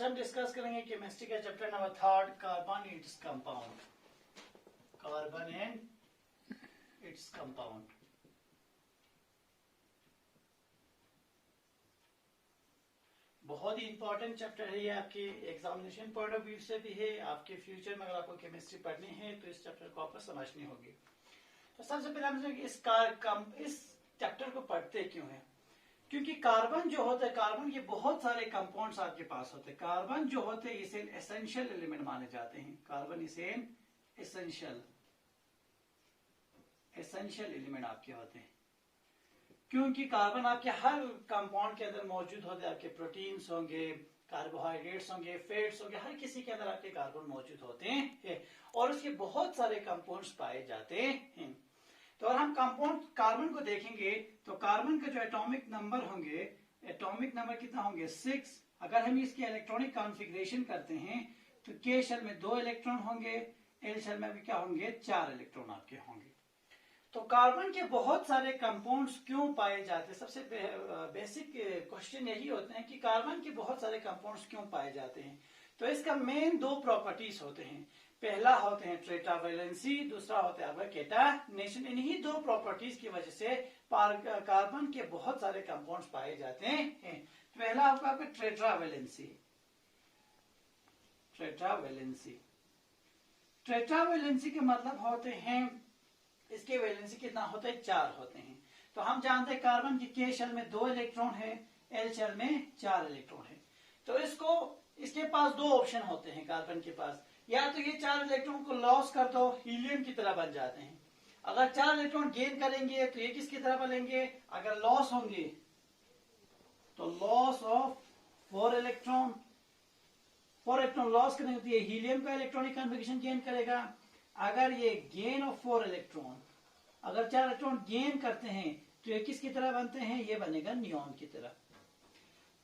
हम डिस्कस करेंगे केमिस्ट्री का chapter number 3, carbon its compound. Carbon and its compound. बहुत ही इंपॉर्टेंट चैप्टर है ये, आपके एग्जामिनेशन पॉइंट ऑफ व्यू से भी है, आपके फ्यूचर में अगर आपको केमिस्ट्री पढ़नी है तो इस चैप्टर को आपको समझनी होगी। तो सबसे पहले हम इस चैप्टर को पढ़ते क्यों है? क्योंकि कार्बन जो होता है, कार्बन के बहुत सारे कंपाउंड्स आपके पास होते हैं। कार्बन जो होते हैं इसे एसेंशियल एलिमेंट माने जाते हैं। कार्बन इसे एसेंशियल एलिमेंट आपके होते हैं, क्योंकि कार्बन आपके हर कंपाउंड के अंदर मौजूद होते हैं। आपके प्रोटीन्स होंगे, कार्बोहाइड्रेट्स होंगे, फैट्स होंगे, हर किसी के अंदर आपके कार्बन मौजूद होते हैं और उसके बहुत सारे कंपाउंड्स पाए जाते हैं। तो अगर हम कंपाउंड कार्बन को देखेंगे तो कार्बन का जो एटॉमिक नंबर होंगे, एटॉमिक नंबर कितना होंगे 6। अगर हम इसकी इलेक्ट्रॉनिक कॉन्फ़िगरेशन करते हैं तो के शेल में 2 इलेक्ट्रॉन होंगे, एल शेल में भी क्या होंगे 4 इलेक्ट्रॉन आपके होंगे। तो कार्बन के बहुत सारे कंपाउंड्स क्यों पाए जाते हैं? सबसे बेसिक क्वेश्चन यही होते हैं कि कार्बन के बहुत सारे कंपाउंड्स क्यों पाए जाते हैं। तो इसका मेन 2 प्रॉपर्टीज होते हैं। पहला होते हैं टेट्रावैलेंसी, दूसरा होता है आपका केटानेशन। इन्हीं 2 प्रॉपर्टीज की वजह से कार्बन के बहुत सारे कंपाउंड्स पाए जाते हैं। पहला आपका टेट्रावैलेंसी। टेट्रावैलेंसी के मतलब होते हैं, इसके वैलेंसी कितना होता है 4 होते हैं। तो हम जानते हैं कार्बन की के शेल में 2 इलेक्ट्रॉन है, एल शेल में 4 इलेक्ट्रॉन है। तो इसके पास 2 ऑप्शन होते हैं कार्बन के पास, या तो ये 4 इलेक्ट्रॉन को लॉस कर दो, हीलियम की तरह बन जाते हैं। अगर 4 इलेक्ट्रॉन गेन करेंगे तो ये किसकी तरह बनेंगे? अगर लॉस होंगे तो लॉस ऑफ 4 इलेक्ट्रॉन लॉस करेंगे तो ये हीलियम का इलेक्ट्रॉनिक कॉन्फ़िगरेशन गेन करेगा। अगर ये गेन ऑफ 4 इलेक्ट्रॉन, अगर 4 इलेक्ट्रॉन गेन करते हैं तो ये किसकी तरह बनते हैं? ये बनेगा नियॉन की तरह।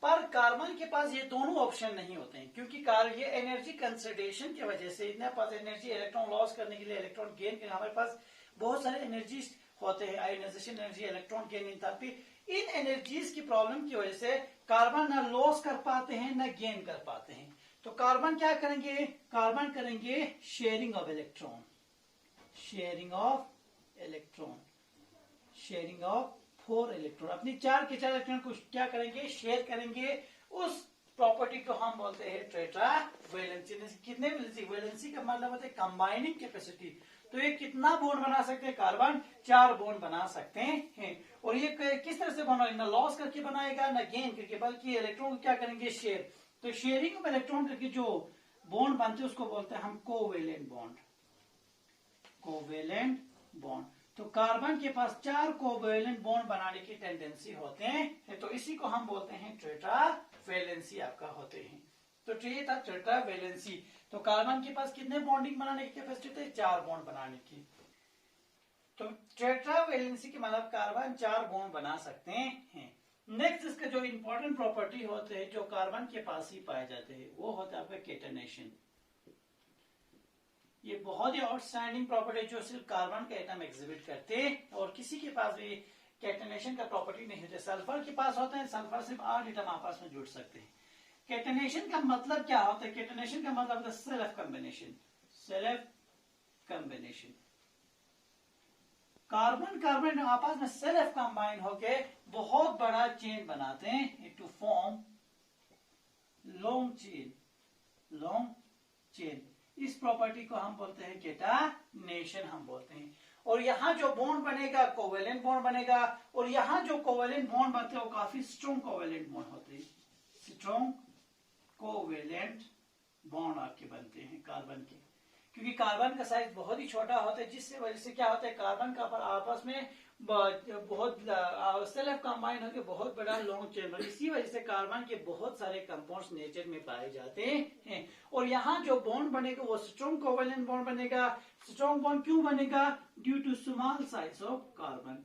पर कार्बन के पास ये दोनों ऑप्शन नहीं होते हैं, क्योंकि ये एनर्जी कंसर्वेशन की वजह से इतने पास एनर्जी, इलेक्ट्रॉन लॉस करने के लिए, इलेक्ट्रॉन गेन के लिए हमारे पास बहुत सारे एनर्जी होते हैं। Ionization energy, electron gain, enthalpy. इन एनर्जीज की प्रॉब्लम की वजह से कार्बन ना लॉस कर पाते हैं ना गेन कर पाते हैं। तो कार्बन क्या करेंगे? कार्बन करेंगे sharing of electron, sharing of 4 electron. अपनी 4 के 4 इलेक्ट्रॉन को क्या करेंगे? शेयर करेंगे। उस प्रॉपर्टी को हम बोलते हैं टेट्रावैलेंसी। कितने वैलेंसी? वैलेंसी का मतलब होता है कंबाइनिंग कैपेसिटी। तो ये कितना बॉन्ड बना सकते हैं? कार्बन 4 बॉन्ड बना सकते हैं। और ये किस तरह से बनाएगा? ना लॉस करके बनाएगा ना गेन करके, बल्कि इलेक्ट्रॉन को क्या करेंगे? शेयर। तो शेयरिंग ऑफ इलेक्ट्रॉन करके जो बॉन्ड बनते हैं उसको बोलते हैं हम कोवेलेंट बॉन्ड। तो कार्बन के पास 4 कोवेलेंट बॉन्ड बनाने की टेंडेंसी होते हैं, तो इसी को हम बोलते हैं टेट्रावैलेंसी आपका होते हैं। तो ये था टेट्रावैलेंसी। तो कार्बन के पास कितने बॉन्डिंग बनाने की कैपेसिटी होती है? 4 बॉन्ड बनाने की। तो टेट्रावैलेंसी के मतलब कार्बन 4 बॉन्ड बना सकते हैं। नेक्स्ट इसका जो इंपॉर्टेंट प्रॉपर्टी होते हैं जो कार्बन के पास ही पाए जाते हैं, वो होता है आपका केटनेशन। ये बहुत ही आउटस्टैंडिंग प्रॉपर्टी जो सिर्फ कार्बन का एटम एग्जिबिट करते हैं और किसी के पास भी केटनेशन का प्रॉपर्टी नहीं होता। सल्फर के पास होता है, सल्फर सिर्फ 8 एटम आपस में जुड़ सकते हैं। केटनेशन का मतलब क्या होता है? केटनेशन का मतलब होता है सेल्फ कॉम्बिनेशन। कार्बन आपस में सेल्फ कंबाइन होके बहुत बड़ा चेन बनाते हैं टू फॉर्म लॉन्ग चेन। इस प्रॉपर्टी को हम बोलते हैं केटनेशन हम बोलते हैं। और यहाँ जो बॉन्ड बनेगा कोवेलेंट बॉन्ड बनेगा, और यहाँ जो कोवेलेंट बॉन्ड बनते हैं वो काफी स्ट्रॉन्ग कोवेलेंट बॉन्ड होते हैं। स्ट्रॉन्ग कोवेलेंट बॉन्ड आपके बनते हैं कार्बन के, क्योंकि कार्बन का साइज बहुत ही छोटा होता है, जिससे वजह से क्या होता है कार्बन का आपस में बहुत सेल्फ कंबाइन होकर बहुत बड़ा लॉन्ग चेन बना। इसी वजह से कार्बन के बहुत सारे कंपाउंड्स नेचर में पाए जाते हैं। और यहाँ जो बॉन्ड बनेगा वो स्ट्रॉन्ग कोवेलेंट बॉन्ड बनेगा। स्ट्रॉन्ग बॉन्ड क्यों बनेगा? Due to small size of carbon,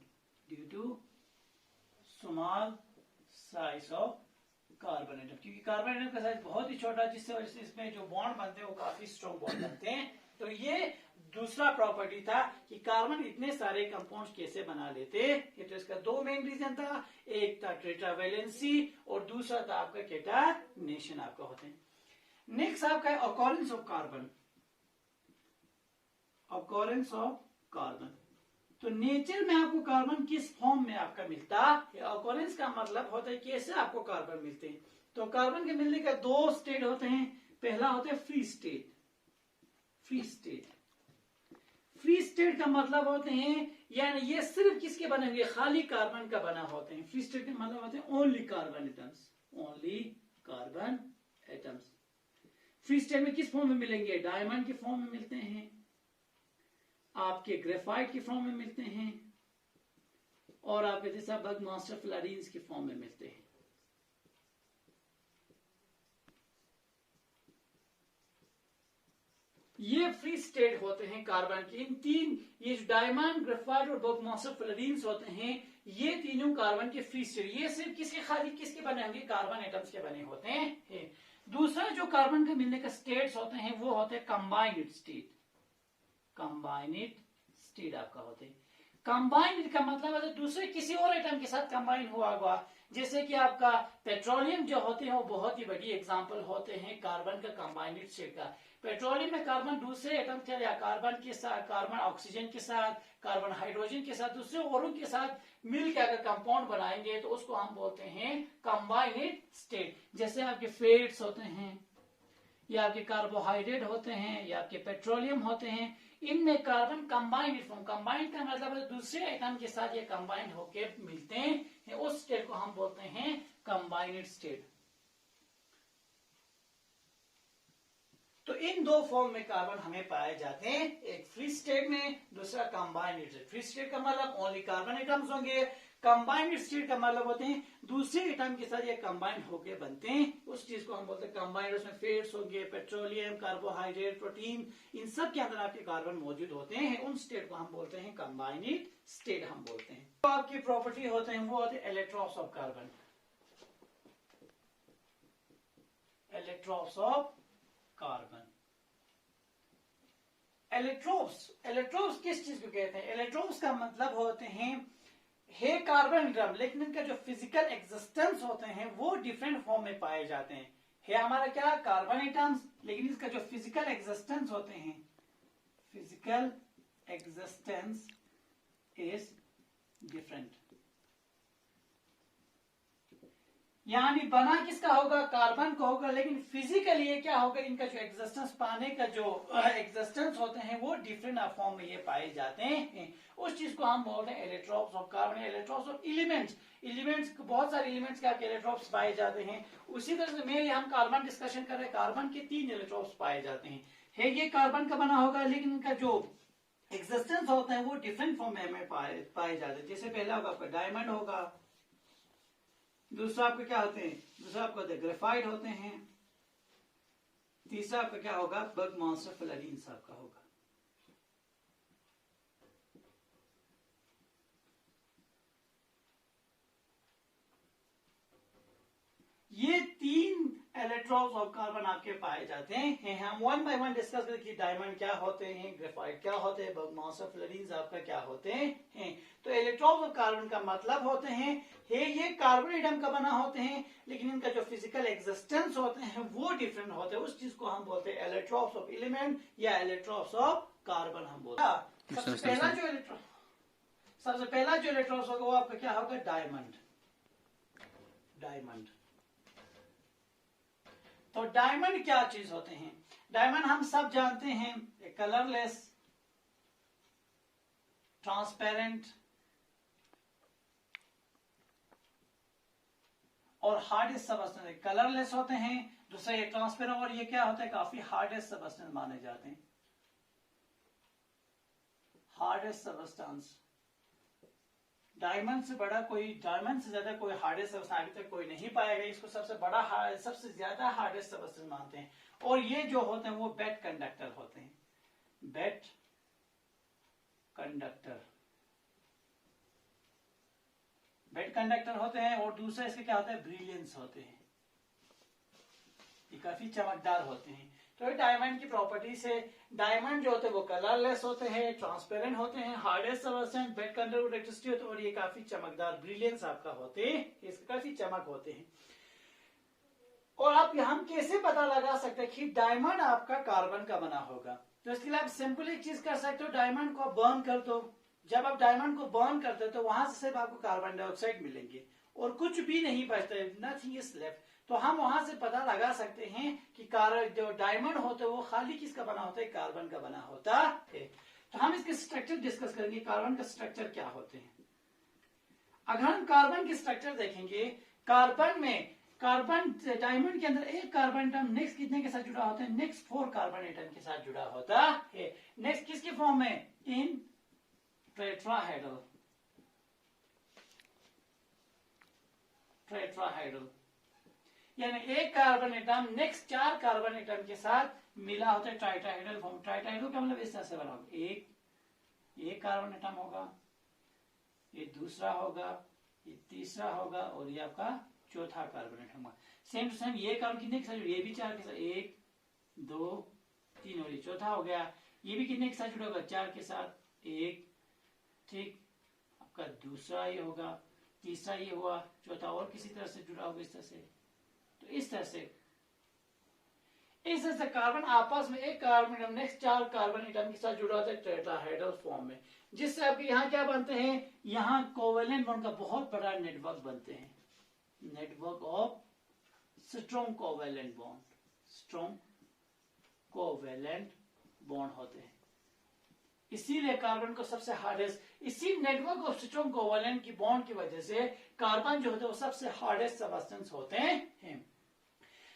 atom. क्योंकि कार्बन एटम का साइज बहुत ही छोटा, जिससे वजह से इसमें जो बॉन्ड बनते हैं वो काफी स्ट्रॉन्ग बॉन्ड बनते हैं। तो ये दूसरा प्रॉपर्टी था कि कार्बन इतने सारे कंपाउंड्स कैसे बना लेते हैं। तो इसका 2 मेन रीजन था, एक था टेट्रावैलेंसी और दूसरा था आपका केटनेशन आपका होते हैं। नेक्स्ट आपका है occurrence of carbon. Occurrence of carbon, तो नेचर में आपको कार्बन किस फॉर्म में आपका मिलता है। ऑकरेंस का मतलब होता है कैसे आपको कार्बन मिलते हैं। तो कार्बन के मिलने का दो स्टेट होते हैं। पहला होता है free state. Free state, free state का मतलब होते हैं यानी ये सिर्फ किसके बने हुए, खाली कार्बन का बना होते हैं। फ्री स्टेट का मतलब होते हैं only carbon atoms, only carbon atoms. Free state में किस फॉर्म में मिलेंगे, डायमंड के फॉर्म में मिलते हैं, आपके ग्रेफाइट के फॉर्म में मिलते हैं, और आपके जैसा बर्गमास्टर फ्लोरीन्स के फॉर्म में मिलते हैं। ये फ्री स्टेट होते हैं कार्बन के। इन तीन, ये डायमंड, ग्रेफाइट और बर्गमास्टर फ्लोरीन्स होते हैं, ये तीनों कार्बन के फ्री स्टेट। ये सिर्फ किसके, खाली किसके बने होंगे, कार्बन एटम्स के बने होते हैं। दूसरा जो कार्बन के मिलने के स्टेट्स होते हैं वो होते हैं कंबाइंड स्टेट। कंबाइंड स्टेट आपका होते हैं। कंबाइंड का मतलब है दूसरे किसी और आइटम के साथ कंबाइन हुआ हुआ, जैसे कि आपका पेट्रोलियम जो होते हैं वो बहुत ही बड़ी एग्जांपल होते हैं कार्बन का कंबाइंड स्टेट का। पेट्रोलियम में कार्बन दूसरे एटम के, या कार्बन के साथ, कार्बन ऑक्सीजन के साथ, कार्बन हाइड्रोजन के साथ, दूसरे औरों के साथ मिलकर अगर कंपाउंड बनाएंगे तो उसको हम बोलते हैं कंबाइंड स्टेट। जैसे आपके फैट्स होते हैं, या आपके कार्बोहाइड्रेट होते हैं, या आपके पेट्रोलियम होते हैं, इनमें कार्बन कंबाइंड फॉर्म। कंबाइंड का मतलब है दूसरे आइटम के साथ ये कंबाइंड होके मिलते हैं, उस स्टेट को हम बोलते हैं कंबाइंड स्टेट। तो इन दो फॉर्म में कार्बन हमें पाए जाते हैं, एक फ्री स्टेट में, दूसरा कंबाइंड स्टेट। फ्री स्टेट का मतलब ओनली कार्बन एटम्स होंगे, कंबाइंड स्टेट का मतलब होते हैं दूसरे एटम के साथ ये कंबाइंड होके बनते हैं, उस चीज को हम बोलते हैं कंबाइंड। उसमें फैट्स होंगे, पेट्रोलियम, कार्बोहाइड्रेट, प्रोटीन, इन सब के अंदर आपके कार्बन मौजूद होते हैं, उन स्टेट को हम बोलते हैं कंबाइंड स्टेट हम बोलते हैं। तो आपकी प्रॉपर्टी होते हैं वो होते हैं electrons of carbon. Electrons of carbon, इलेक्ट्रोप्स। इलेक्ट्रोप्स किस चीज को कहते हैं, इलेक्ट्रोप्स का मतलब होते हैं है कार्बन एटम, लेकिन इनका जो फिजिकल एग्जिस्टेंस होते हैं वो डिफरेंट फॉर्म में पाए जाते हैं। है हमारा क्या, कार्बन एटम्स, लेकिन इसका जो फिजिकल एग्जिस्टेंस होते हैं, फिजिकल एग्जिस्टेंस इज डिफरेंट। यानी बना किसका होगा, कार्बन का होगा, लेकिन फिजिकली ये क्या होगा, इनका जो एग्जिस्टेंस पाने का जो एग्जिस्टेंस होते हैं वो डिफरेंट फॉर्म में ये पाए जाते हैं, उस चीज को हम बोलते हैं electrons of carbon. Electrons of elements, elements बहुत सारे एलिमेंट्स के आपके इलेक्ट्रॉन्स पाए जाते हैं। उसी तरह से मेनली हम कार्बन डिस्कशन कर रहे हैं, कार्बन के 3 इलेक्ट्रॉन्स पाए जाते हैं। है ये कार्बन का बना होगा, लेकिन इनका जो एग्जिस्टेंस होता है वो डिफरेंट फॉर्म में हमें पाए जाते हैं। जैसे पहला होगा आपका डायमंड होगा, दूसरा आपका क्या होते हैं, दूसरा आपका ग्रेफाइट होते हैं, तीसरा आपका क्या होगा, बर्गमास्टर फ्लोरीन्स आपका होगा। ये 3 इलेक्ट्रॉन्स ऑफ कार्बन आपके पाए जाते हैं। हम वन बाय वन डिस्कस करें कि डायमंड क्या होते हैं, ग्रेफाइट क्या होते हैं, बर्गमास्टर फ्लोरीन्स आपका क्या होते हैं। तो इलेक्ट्रॉन्स ऑफ कार्बन का मतलब होते हैं ये कार्बन एटम का बना होते हैं, लेकिन इनका जो फिजिकल एग्जिस्टेंस होते हैं वो डिफरेंट होते हैं, उस चीज को हम बोलते हैं इलेक्ट्रॉन्स ऑफ एलिमेंट या इलेक्ट्रॉन्स ऑफ कार्बन हम बोलते हैं। सबसे पहला जो इलेक्ट्रॉन्स होगा वो आपका क्या होगा, डायमंड। डायमंड, तो डायमंड क्या चीज होते हैं, डायमंड हम सब जानते हैं कलरलेस, ट्रांसपेरेंट और हार्डेस्ट सबस्टेंस। कलरलेस होते हैं, दूसरा ये ट्रांसपेरेंट, और ये क्या होता है, काफी हार्डेस्ट सबस्टेंस माने जाते हैं। हार्डेस्ट सबस्टेंस, डायमंड से बड़ा कोई, डायमंड से ज्यादा कोई हार्डेस्ट सबस्टेंस अभी तक कोई नहीं पाया गया, इसको सबसे बड़ा सबसे ज्यादा हार्डेस्ट सबस्टेंस मानते हैं। और ये जो होते हैं वो बेड कंडक्टर होते हैं, बेड कंडक्टर, बेड कंडक्टर होते हैं। और दूसरा इसके क्या होता है, ब्रिलियंस होते हैं, ये काफी चमकदार होते हैं। तो डायमंड की प्रॉपर्टी से, डायमंड जो होते हैं वो कलरलेस होते हैं, ट्रांसपेरेंट होते हैं, hardest substance, bad conductor electricity होते हैं, और ये काफी चमकदार, ब्रिलियंस आपका होते हैं, इसके काफी चमक होते हैं। और आप हम कैसे पता लगा सकते हैं कि डायमंड आपका कार्बन का बना होगा? तो इसके लिए आप सिंपल एक चीज कर सकते हो, डायमंड को आप बर्न कर दो। जब आप डायमंड को बर्न करते हो तो वहां से सिर्फ आपको कार्बन डाइऑक्साइड मिलेंगे और कुछ भी नहीं बचता है, नथिंग इज लेफ्ट। तो हम वहां से पता लगा सकते हैं कि जो डायमंड होता है वो खाली किसका बना होता है? कार्बन का बना होता है। तो हम इसके स्ट्रक्चर डिस्कस करेंगे, कार्बन का स्ट्रक्चर क्या होते हैं। अगर हम कार्बन के स्ट्रक्चर देखेंगे, कार्बन डायमंड के अंदर एक कार्बन एटम नेक्स्ट कितने के साथ जुड़ा होता है? नेक्स्ट 4 कार्बन एटम के साथ जुड़ा होता है। नेक्स्ट किसके फॉर्म में? इन टेट्राहेड्रल। यानी एक carbon atom next 4 carbon atom के साथ मिला होता है ट्राइटाहेड्रल फॉर्म। ट्राइटाहेड्रल का मतलब इस तरह से बना होगा, एक कार्बन एटम होगा, ये दूसरा होगा, ये तीसरा होगा और ये आपका चौथा कार्बन एटम होगा। सेम टू सेम ये कार्बन कितने के साथ, ये भी 4 के साथ, 1 2 3 और ये चौथा हो गया। ये भी कितने के साथ जुड़ा होगा? 4 के साथ, 1, ठीक, आपका दूसरा ये होगा, तीसरा ये हुआ, चौथा और किसी तरह से जुड़ा होगा इस तरह से। तो इस तरह से कार्बन आपस में एक carbon atom next 4 carbon atom के साथ जुड़ा होता है टेट्राहेड्रल फॉर्म में, जिससे आपके यहाँ क्या बनते हैं? यहाँ कोवेलेंट बॉन्ड का बहुत बड़ा नेटवर्क बनते हैं, network of strong covalent bond, strong covalent bond होते हैं। इसीलिए कार्बन को सबसे हार्डेस्ट, इसी नेटवर्क ऑफ स्ट्रॉन्ग कोवेलेंट की बॉन्ड की वजह से कार्बन जो होते हैं वो सबसे हार्डेस्ट सब्सटेंस होते हैं।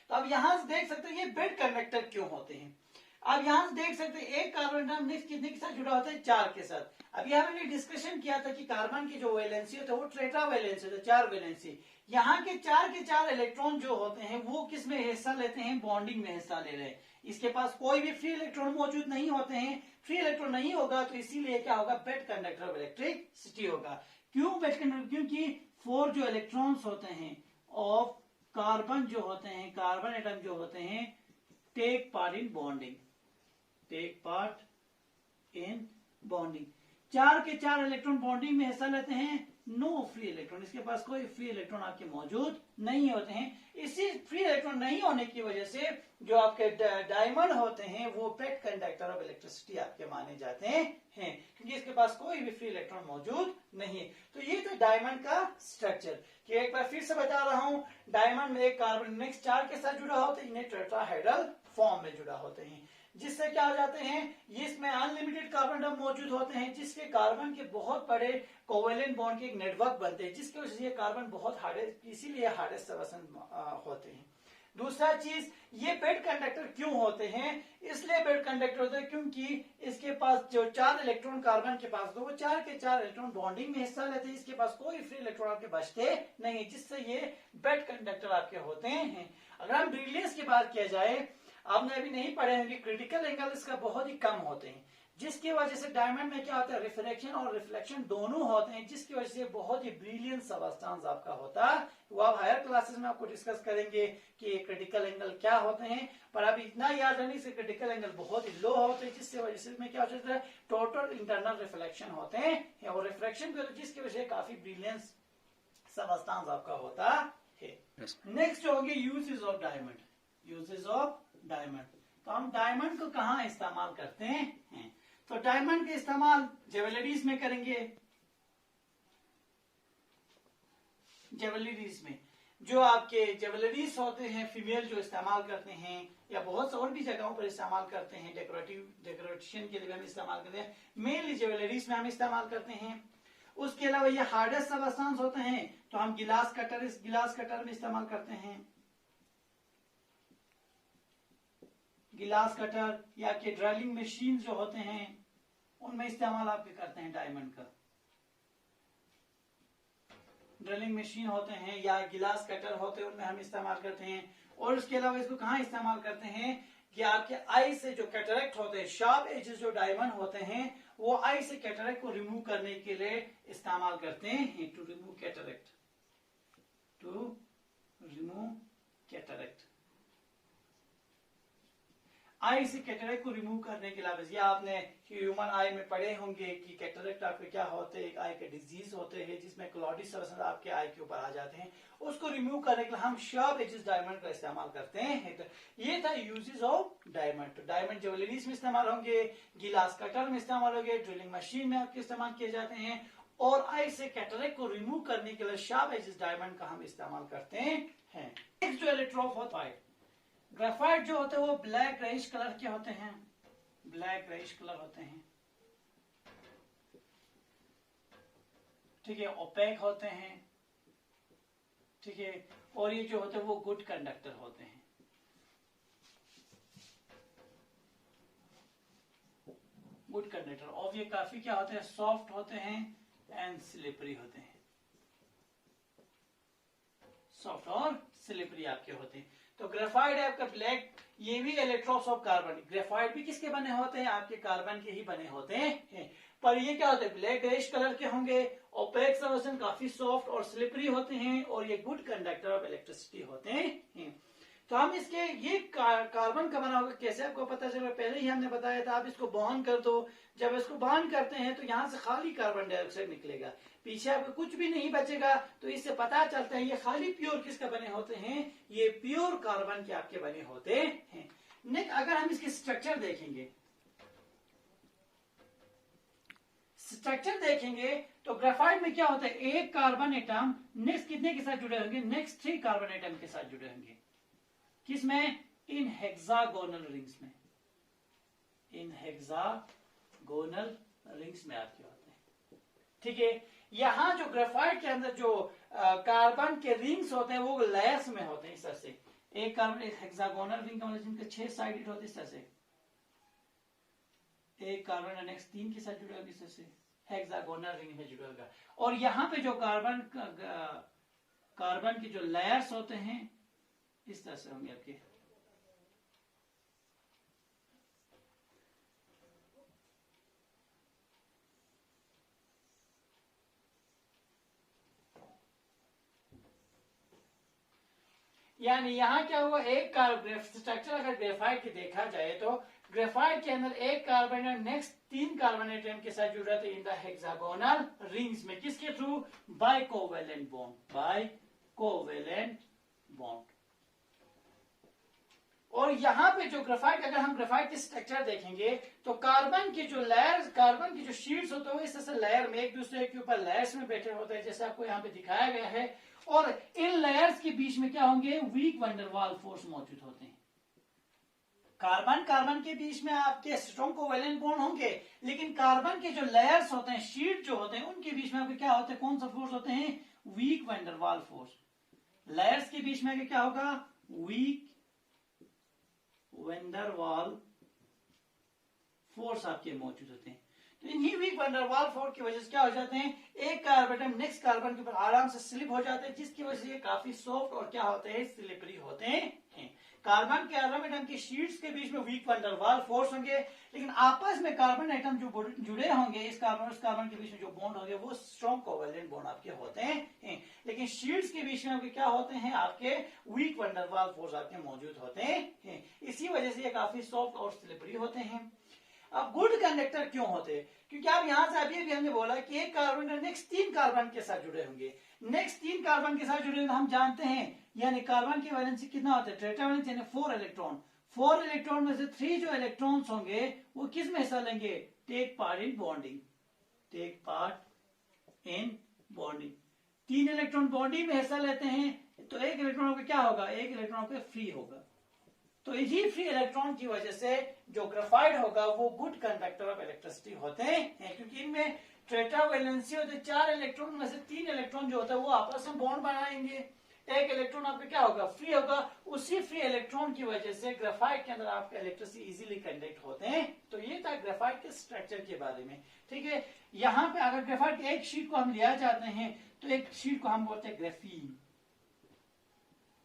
तो अब यहां से देख सकते हैं ये बेड कंडक्टर क्यों होते हैं। अब यहां से देख सकते हैं एक कार्बन एटम नेक्स्ट कितने के साथ जुड़ा होता है? 4 के साथ। अभी हमने डिस्कशन किया था कि कार्बन की जो वैलेंसी होता है वो टेट्रा वैलेंसी होता है, 4 वैलेंसी। यहाँ के 4 इलेक्ट्रॉन जो होते हैं वो किस में हिस्सा लेते हैं? बॉन्डिंग में हिस्सा ले रहे हैं। इसके पास कोई भी फ्री इलेक्ट्रॉन मौजूद नहीं होते हैं। फ्री इलेक्ट्रॉन नहीं होगा तो इसीलिए क्या होगा? बेड कंडक्टर ऑफ इलेक्ट्रिसिटी होगा। क्यों बेड कंडक्टर? क्योंकि 4 जो इलेक्ट्रॉन्स होते हैं ऑफ कार्बन जो होते हैं, कार्बन एटम जो होते हैं, take part in bonding, take part in bonding. 4 के 4 इलेक्ट्रॉन बॉन्डिंग में हिस्सा लेते हैं। नो फ्री इलेक्ट्रॉन, इसके पास कोई फ्री इलेक्ट्रॉन आपके मौजूद नहीं होते हैं। इसी फ्री इलेक्ट्रॉन नहीं होने की वजह से जो आपके डायमंड होते हैं वो बेड कंडक्टर ऑफ इलेक्ट्रिसिटी आपके माने जाते हैं, क्योंकि इसके पास कोई भी फ्री इलेक्ट्रॉन मौजूद नहीं है। तो ये तो डायमंड का स्ट्रक्चर कि एक बार फिर से बता रहा हूं, डायमंड में एक कार्बन नेक्स्ट 4 के साथ जुड़ा होता है, इन्हें टेट्राहेड्रल फॉर्म में जुड़ा होते हैं, जिससे क्या हो जाते हैं? इसमें अनलिमिटेड कार्बन एटम मौजूद होते हैं, जिसके कार्बन के बहुत बड़े कोवेलेंट बॉन्ड के एक नेटवर्क बनते हैं, जिसकी वजह से ये कार्बन बहुत हार्डेस्ट, इसीलिए हार्डेस्ट सब्सटेंस होते हैं। दूसरा चीज, ये बेड कंडक्टर क्यों होते हैं? इसलिए बेड कंडक्टर होते हैं क्योंकि इसके पास जो 4 इलेक्ट्रॉन कार्बन के पास तो वो 4 के 4 इलेक्ट्रॉन बॉन्डिंग में हिस्सा लेते हैं, इसके पास कोई फ्री इलेक्ट्रॉन आपके बचते नहीं, जिससे ये बेड कंडक्टर आपके होते हैं। अगर हम ब्रिलियंस की बात किया जाए, आपने अभी नहीं पढ़े होंगे, क्रिटिकल एंगल इसका बहुत ही कम होते हैं, जिसकी वजह से डायमंड में क्या होता है? रिफ्लेक्शन और रिफ्लेक्शन दोनों होते हैं, जिसकी वजह से बहुत ही ब्रिलियंट सब्सटेंस आपका होता है। वो आप हायर क्लासेस में आपको डिस्कस करेंगे कि क्रिटिकल एंगल क्या होते हैं, पर अभी इतना याद रखने से क्रिटिकल एंगल बहुत ही लो होते हैं, जिसकी वजह से क्या होता है? टोटल इंटरनल रिफ्लेक्शन होते हैं और रिफ्लेक्शन की वजह जिसकी वजह से काफी ब्रिलियंट सब्सटेंस आपका होता है। नेक्स्ट होंगे uses of diamond, uses of diamond. तो हम डायमंड को कहाँ इस्तेमाल करते हैं? तो डायमंड के इस्तेमाल ज्वेलरीज में करेंगे। ज्वेलरीज में जो आपके ज्वेलरीज होते हैं फीमेल जो इस्तेमाल करते हैं, या बहुत और भी जगहों पर इस्तेमाल करते हैं, डेकोरेशन के लिए हम इस्तेमाल करते हैं, मेनली ज्वेलरीज में हम इस्तेमाल करते हैं। उसके अलावा ये हार्डेस्ट सब्सटेंस होते हैं, तो हम गिलास कटर, इस गिलास कटर में इस्तेमाल करते हैं। गिलास कटर या के ड्रिलिंग मशीन जो होते हैं उनमें इस्तेमाल आपके करते हैं डायमंड का। ड्रिलिंग मशीन होते हैं या गिलास कटर होते हैं, उनमें हम इस्तेमाल करते हैं। और उसके अलावा इसको कहाँ इस्तेमाल करते हैं कि आपके आई से जो कैटरेक्ट होते हैं, शार्प एजेस जो डायमंड होते हैं, वो आई से कैटरेक्ट को रिमूव करने के लिए इस्तेमाल करते हैं। To remove cataract, to remove cataract. Eye से कैटरेक्ट को रिमूव करने के अलावा, या आपने ह्यूमन आई में पढ़े होंगे कि कैटरेक्ट आपके क्या होते हैं, एक आई के डिजीज होते हैं जिसमें क्लॉडी सबसेंस आपके आई के ऊपर आ जाते हैं। उसको रिमूव करने के लिए हम शार्प एजेस डायमंड का इस्तेमाल करते हैं। तो ये था यूजेस ऑफ डायमंड। तो डायमंड ज्वेलरीज में इस्तेमाल होंगे, गिलास कटर में इस्तेमाल होंगे, ड्रिलिंग मशीन में आपके इस्तेमाल किए जाते हैं, और आई से कैटरेक्ट को रिमूव करने के लिए शार्प एजेस डायमंड का हम इस्तेमाल करते हैं। नेक्स्ट जो इलेक्ट्रोड होता है ग्रेफाइट जो होते हैं वो ब्लैक रेडिश कलर के होते हैं, ब्लैक रेडिश कलर होते हैं, ठीक है, ओपेक होते हैं, ठीक है, और ये जो होते हैं वो गुड कंडक्टर होते हैं। गुड कंडक्टर, और ये काफी क्या होते हैं, सॉफ्ट होते हैं एंड स्लिपरी होते हैं, सॉफ्ट और स्लिपरी आपके होते हैं। तो ग्रेफाइट है आपका ब्लैक, ये भी इलेक्ट्रोड्स ऑफ कार्बन, ग्रेफाइट भी किसके बने होते हैं, आपके कार्बन के ही बने होते हैं। पर ये क्या होते हैं, ब्लैक ग्रेइश कलर के होंगे, ओपेक सबस्टेंस, काफी सॉफ्ट और स्लिपरी होते हैं, और ये गुड कंडक्टर ऑफ इलेक्ट्रिसिटी होते हैं। तो हम इसके ये कार्बन का बना होगा कैसे आपको पता चला, पहले ही हमने बताया था, आप इसको बॉन्ड कर दो, जब इसको बॉन्ड करते हैं तो यहाँ से खाली कार्बन डाइऑक्साइड निकलेगा, पीछे आपको कुछ भी नहीं बचेगा। तो इससे पता चलता है ये खाली प्योर किसका बने होते हैं, ये प्योर कार्बन के आपके बने होते हैं। नेक्स्ट अगर हम इसकी स्ट्रक्चर देखेंगे, तो ग्रेफाइट में क्या होता है, एक कार्बन एटम नेक्स्ट कितने के साथ जुड़े होंगे, नेक्स्ट 3 कार्बन एटम के साथ जुड़े होंगे, किसमें, इन हेक्सागोनल रिंग्स में, इन हेक्सागोनल रिंग्स में आपके होते हैं, ठीक है। यहां जो ग्रेफाइट के अंदर जो कार्बन के रिंग्स होते हैं वो लेयर्स में होते हैं, इस तरह से एक कार्बन, एक हेक्सागोनल रिंग का मतलब जिनके 6 साइडेड होते हैं, इस तरह से एक कार्बन नेक्स्ट 3 के साथ जुड़े होंगे, इस तरह से हेक्सागोनल रिंग में जुड़ा होगा। और यहां पे जो कार्बन के जो लेयर्स होते हैं इस तरह से होंगे आपके, यानी यहां क्या हुआ, एक स्ट्रक्चर अगर ग्रेफाइट की देखा जाए तो ग्रेफाइट के अंदर एक कार्बन और नेक्स्ट 3 कार्बन एटम के साथ जुड़ा था इन द हेक्सागोनल रिंग्स में, किसके through, by covalent bond, by covalent bond. और यहां पे जो ग्रेफाइट, अगर हम ग्रेफाइट की स्ट्रक्चर देखेंगे तो कार्बन की जो लेयर्स, कार्बन की जो शीट्स होते हैं वो इस तरह से लेयर में एक दूसरे के ऊपर लेयर्स में बैठे होते हैं, जैसे आपको यहाँ पे दिखाया गया है। और इन लेयर्स के बीच में क्या होंगे, वीक वंडरवाल फोर्स मौजूद होते हैं। कार्बन कार्बन के बीच में आपके स्ट्रॉन्ग कोवेलेंट बॉन्ड होंगे, लेकिन कार्बन के जो लेयर्स होते हैं, शीट जो होते हैं, उनके बीच में आपके क्या होते हैं, कौन सा फोर्स होते हैं, वीक वंडरवाल फोर्स। लेयर्स के बीच में क्या होगा, वीक वंडरवाल फोर्स आपके मौजूद होते हैं। तो इन्हीं वीक वंडरवाल फोर्स की वजह से क्या हो जाते हैं, एक कार्बन नेक्स्ट कार्बन के ऊपर आराम से स्लिप हो जाते हैं, जिसकी वजह से ये काफी सॉफ्ट और क्या होते हैं, स्लिपरी होते हैं। कार्बन के एटम की शीट्स के बीच में वीक वंडरवाल फोर्स होंगे, लेकिन आपस में कार्बन एटम जो जुड़े होंगे, इस कार्बन उस कार्बन के बीच में जो बॉन्ड होंगे वो स्ट्रॉन्ग कोवेलेंट बॉन्ड आपके होते हैं। लेकिन शीट्स के बीच में आपके क्या होते हैं, आपके वीक वंडरवाल फोर्स आपके मौजूद होते हैं। इसी वजह से ये काफी सॉफ्ट और स्लिपरी होते हैं। अब गुड कंडक्टर क्यों होते हैं, क्योंकि आप यहां से अभी भी हमने बोला कि एक कार्बन नेक्स्ट 3 कार्बन के साथ जुड़े होंगे, नेक्स्ट 3 कार्बन के साथ जुड़े होंगे, हम जानते हैं, यानी कार्बन की वैलेंसी कितना होता है, टेट्रावैलेंस, यानी 4 इलेक्ट्रॉन। 4 इलेक्ट्रॉन में से 3 जो इलेक्ट्रॉन्स होंगे वो किस में हिस्सा लेंगे, take part in bonding, take part in bonding. 3 electron bonding में हिस्सा लेते हैं, तो एक इलेक्ट्रॉन पे क्या होगा, एक इलेक्ट्रॉन पे फ्री होगा। तो इसी फ्री इलेक्ट्रॉन की वजह से जो ग्रेफाइट होगा वो गुड कंडक्टर ऑफ इलेक्ट्रिसिटी होते हैं, क्योंकि इनमें टेट्रावैलेंसी होते हैं, 4 इलेक्ट्रॉन में से 3 इलेक्ट्रॉन जो होता है वो आपस में बॉन्ड बनाएंगे, एक इलेक्ट्रॉन आपका क्या होगा, फ्री होगा। उसी फ्री इलेक्ट्रॉन की वजह से ग्रेफाइट के अंदर आपका इलेक्ट्रिसिटी इजीली कंडक्ट होते हैं। तो ये था ग्रेफाइट के स्ट्रक्चर के बारे में, ठीक है। यहाँ पे अगर ग्रेफाइट की एक शीट को हम लिया जाते हैं तो एक शीट को हम बोलते हैं ग्रेफीन,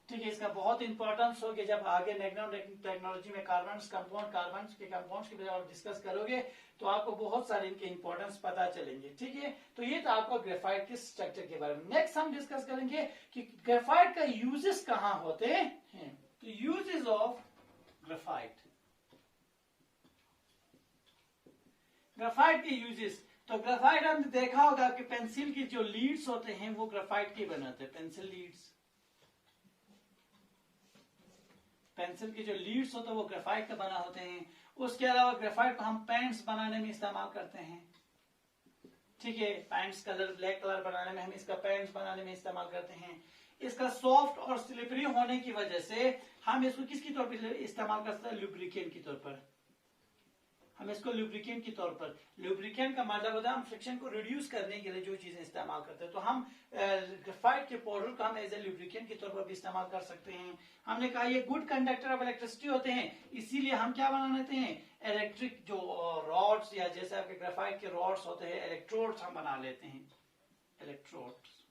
ठीक है। इसका बहुत इंपॉर्टेंस हो गया, जब आगे नैनो टेक्नोलॉजी में कार्बन के कंपाउंड्स के बारे में डिस्कस करोगे तो आपको बहुत सारे इनके इंपॉर्टेंस पता चलेंगे, ठीक है। तो ये तो आपको ग्रेफाइट के स्ट्रक्चर के बारे में। नेक्स्ट हम डिस्कस करेंगे कि ग्रेफाइट का यूजेस कहाँ होते हैं। तो यूजेस ऑफ ग्रेफाइट, ग्रेफाइट के यूजेस, तो ग्रेफाइट हमने देखा होगा कि पेंसिल की जो लीड्स होते हैं वो ग्रेफाइट के बनाते हैं, पेंसिल लीड्स, पेंसिल के जो लीड्स होते हैं वो ग्रेफाइट का बना होते हैं। उसके अलावा ग्रेफाइट को हम पेंट्स बनाने में इस्तेमाल करते हैं, ठीक है, पेंट्स कलर ब्लैक कलर बनाने में हम इसका पेंट्स बनाने में इस्तेमाल करते हैं। इसका सॉफ्ट और स्लिपरी होने की वजह से हम इसको किसके तौर पर इस्तेमाल कर सकते हैं, लुब्रिकेंट के तौर पर। हम इसको लुब्रिकेंट के तौर पर, लुब्रिकेंट का मतलब होता है हम फ्रिक्शन को रिड्यूस करने के लिए जो चीजें इस्तेमाल करते हैं, तो हम ग्रेफाइट के पाउडर को हम एज ए लुब्रिकेंट के तौर पर भी इस्तेमाल कर सकते हैं। हमने कहा ये गुड कंडक्टर ऑफ इलेक्ट्रिसिटी होते हैं, इसीलिए हम क्या बना लेते हैं, इलेक्ट्रिक जो रॉड्स या जैसे आपके ग्रेफाइट के रॉड्स होते हैं, इलेक्ट्रोड्स हम बना लेते हैं, इलेक्ट्रोड्स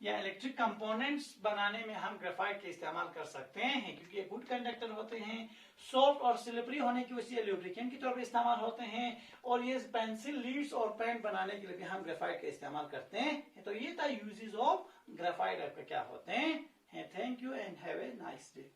या इलेक्ट्रिक कंपोनेंट्स बनाने में हम ग्रेफाइट का इस्तेमाल कर सकते हैं, क्योंकि ये गुड कंडक्टर होते हैं, सॉफ्ट और स्लिपरी होने की वजह से लुब्रिकेंट के तौर पर इस्तेमाल होते हैं, और ये पेंसिल लीड्स और पेन बनाने के लिए भी हम ग्रेफाइट का इस्तेमाल करते हैं। तो ये था यूजेस ऑफ ग्रेफाइट आपका क्या होते हैं। Thank you and have a nice day.